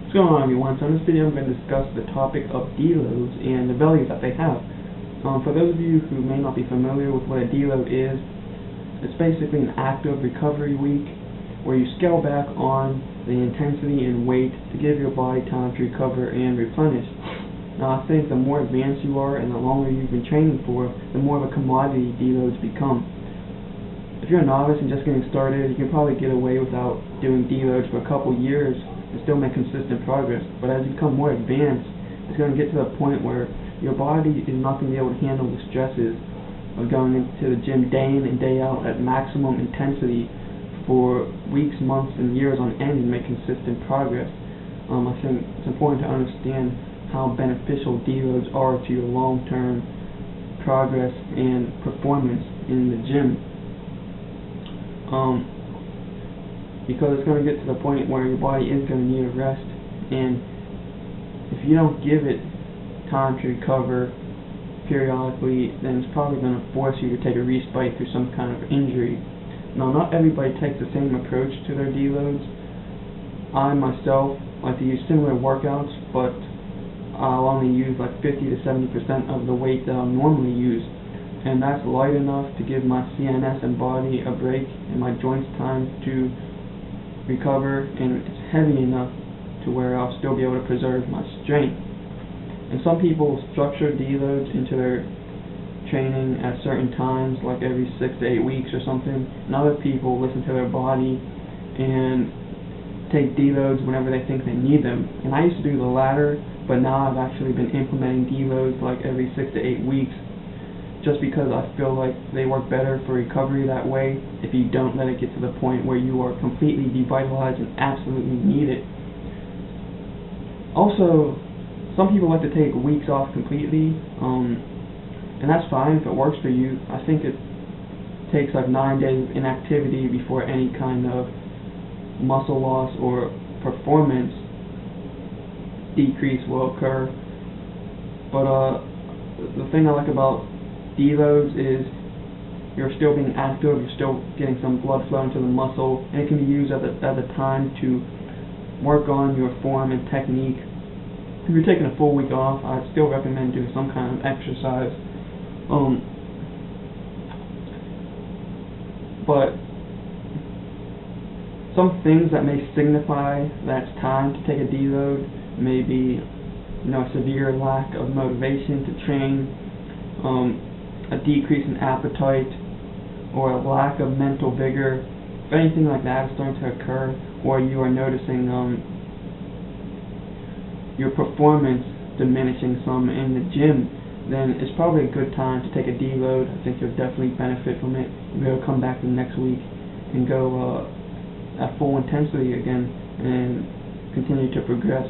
What's going on, everyone? So in this video I'm going to discuss the topic of deloads and the values that they have. For those of you who may not be familiar with what a deload is, it's basically an active recovery week where you scale back on the intensity and weight to give your body time to recover and replenish. Now I think the more advanced you are and the longer you've been training for, the more of a commodity deloads become. If you're a novice and just getting started, you can probably get away without doing deloads for a couple years and still make consistent progress. But as you become more advanced, it's going to get to the point where your body is not going to be able to handle the stresses of going into the gym day in and day out at maximum intensity for weeks, months, and years on end and make consistent progress. I think it's important to understand how beneficial deloads are to your long-term progress and performance in the gym. Because it's going to get to the point where your body is going to need a rest, and if you don't give it time to recover periodically, then it's probably going to force you to take a respite through some kind of injury. Now, not everybody takes the same approach to their deloads. I myself like to use similar workouts, but I'll only use like 50 to 70% of the weight that I'll normally use, and that's light enough to give my CNS and body a break and my joints time to recover, and it's heavy enough to where I'll still be able to preserve my strength. And some people structure deloads into their training at certain times, like every 6 to 8 weeks or something, and other people listen to their body and take deloads whenever they think they need them. And I used to do the latter, but now I've actually been implementing deloads like every 6 to 8 weeks, just because I feel like they work better for recovery that way if you don't let it get to the point where you are completely devitalized and absolutely need it. Also, some people like to take weeks off completely, and that's fine if it works for you. I think it takes like 9 days of inactivity before any kind of muscle loss or performance decrease will occur. But the thing I like about deloads is you're still being active, you're still getting some blood flow into the muscle, and it can be used as a time to work on your form and technique. If you're taking a full week off, I still recommend doing some kind of exercise. But some things that may signify that it's time to take a deload may be, a severe lack of motivation to train, a decrease in appetite, or a lack of mental vigor. If anything like that is starting to occur, or you are noticing your performance diminishing some in the gym, then it's probably a good time to take a deload. I think you'll definitely benefit from it. You'll be able to come back the next week and go at full intensity again and continue to progress.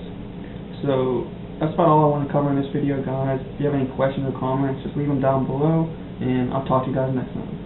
So that's about all I want to cover in this video, guys. If you have any questions or comments, just leave them down below, and I'll talk to you guys next time.